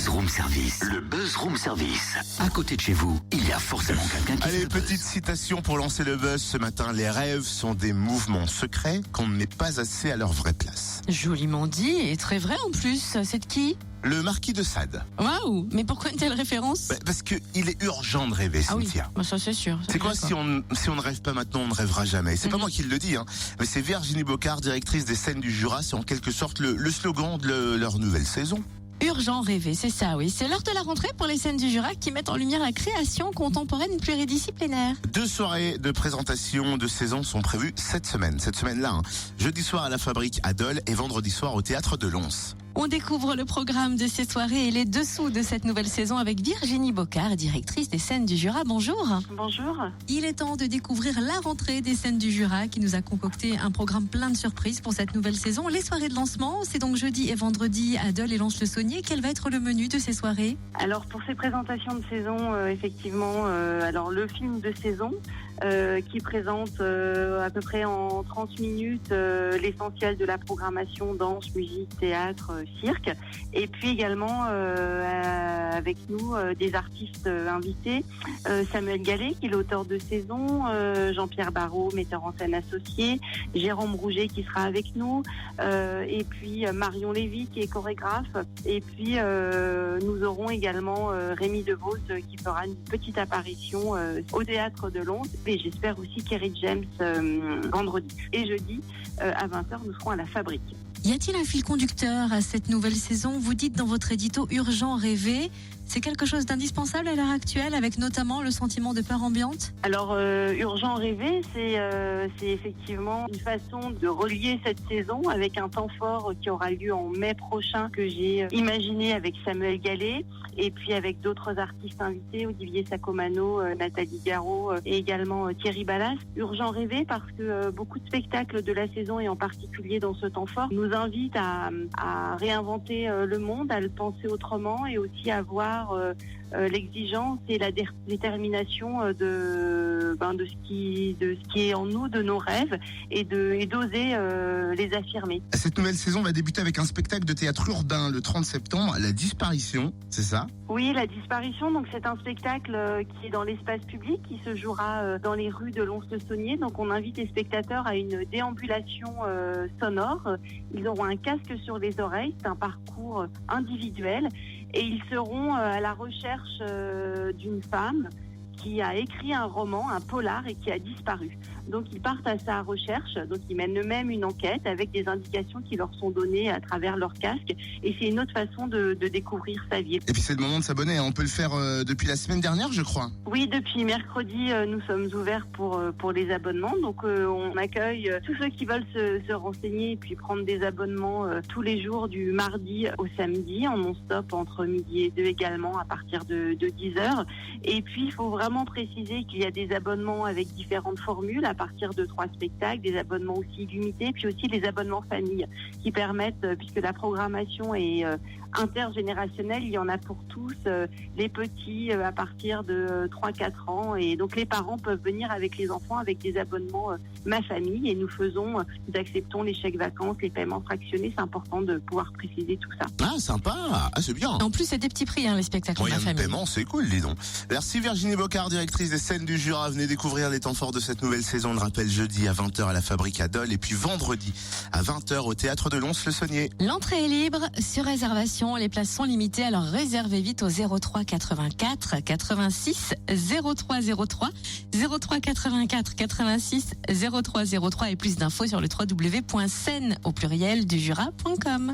Buzz Room Service. Le Buzz Room Service. À côté de chez vous, il y a forcément quelqu'un qui fait Allez, le buzz. petite citation pour lancer le buzz ce matin. Les rêves sont des mouvements secrets qu'on ne met pas assez à leur vraie place. Joliment dit et très vrai en plus. C'est de qui? Le marquis de Sade. Waouh! Mais pourquoi une telle référence? Parce que il est urgent de rêver, Ah oui, Cynthia. bah ça c'est sûr. C'est quoi, si on ne rêve pas maintenant, on ne rêvera jamais. C'est pas moi qui le dis, hein. Mais c'est Virginie Bocard, directrice des scènes du Jura. C'est en quelque sorte le slogan de leur nouvelle saison. Urgent rêver, c'est ça, oui. C'est l'heure de la rentrée pour les scènes du Jura qui mettent en lumière la création contemporaine pluridisciplinaire. 2 soirées de présentation de saison sont prévues cette semaine. Cette semaine-là, hein. Jeudi soir à la Fabrique à Dole et vendredi soir au Théâtre de Lons. On découvre le programme de ces soirées et les dessous de cette nouvelle saison avec Virginie Bocard, directrice des scènes du Jura. Bonjour. Bonjour. Il est temps de découvrir la rentrée des scènes du Jura qui nous a concocté un programme plein de surprises pour cette nouvelle saison. Les soirées de lancement, c'est donc jeudi et vendredi à Dole et Lons-le-Saunier. Quel va être le menu de ces soirées? Alors pour ces présentations de saison, effectivement, alors le film de saison qui présente à peu près en 30 minutes l'essentiel de la programmation, danse, musique, théâtre, cirque. Et puis également avec nous des artistes invités. Samuel Gallet qui est l'auteur de saison, Jean-Pierre Barrault, metteur en scène associé, Jérôme Rouget qui sera avec nous, et puis Marion Lévy qui est chorégraphe. Et puis nous aurons également Rémi DeVos qui fera une petite apparition au Théâtre de Lons. Et j'espère aussi Kerry James vendredi. Et jeudi à 20h, nous serons à la Fabrique. Y a-t-il un fil conducteur à cette nouvelle saison? Vous dites dans votre édito urgent rêver. C'est quelque chose d'indispensable à l'heure actuelle, avec notamment le sentiment de peur ambiante? Alors, urgent rêver, c'est effectivement une façon de relier cette saison avec un temps fort qui aura lieu en mai prochain, que j'ai imaginé avec Samuel Gallet, et puis avec d'autres artistes invités, Olivier Sacomano, Nathalie Garot et également Thierry Ballas. Urgent rêver parce que beaucoup de spectacles de la saison, et en particulier dans ce temps fort, nous invitent à réinventer le monde, à le penser autrement, et aussi à voir l'exigence et la détermination de ce qui est en nous, de nos rêves, et d'oser les affirmer. Cette nouvelle saison va débuter avec un spectacle de théâtre urbain le 30 septembre, La Disparition, c'est ça? Oui, La Disparition, donc c'est un spectacle qui est dans l'espace public, qui se jouera dans les rues de Lons-le-Saunier. Donc on invite les spectateurs à une déambulation sonore. Ils auront un casque sur les oreilles, c'est un parcours individuel, et ils seront à la recherche d'une femme qui a écrit un roman, un polar, et qui a disparu. Donc ils partent à sa recherche, donc ils mènent eux-mêmes une enquête avec des indications qui leur sont données à travers leur casque, et c'est une autre façon de découvrir sa vie. Et puis c'est le moment de s'abonner, hein. On peut le faire depuis la semaine dernière, je crois. Oui, depuis mercredi, nous sommes ouverts pour les abonnements, donc on accueille tous ceux qui veulent se renseigner et puis prendre des abonnements tous les jours du mardi au samedi, en non-stop entre midi et 2 également à partir de 10h. Et puis il faut vraiment préciser qu'il y a des abonnements avec différentes formules à partir de 3 spectacles, des abonnements aussi limités, puis aussi les abonnements famille qui permettent, puisque la programmation est intergénérationnelle, il y en a pour tous, les petits à partir de 3-4 ans, et donc les parents peuvent venir avec les enfants avec des abonnements Ma Famille, et nous acceptons les chèques vacances, les paiements fractionnés. C'est important de pouvoir préciser tout ça. Ah, sympa. Ah, c'est bien. En plus, c'est des petits prix, les spectacles de Moyen ma de famille. paiement, c'est cool, dis donc. Merci Virginie Bocard, directrice des scènes du Jura. Venez découvrir les temps forts de cette nouvelle saison. On le rappelle, jeudi à 20h à la Fabrique à Dole, et puis vendredi à 20h au Théâtre de Lons-le-Saunier. L'entrée est libre, sur réservation. Les places sont limitées, alors réservez vite au 03 84 86 03 03, 03 84 86 03 03, et plus d'infos sur le www.scène au pluriel du jura.com.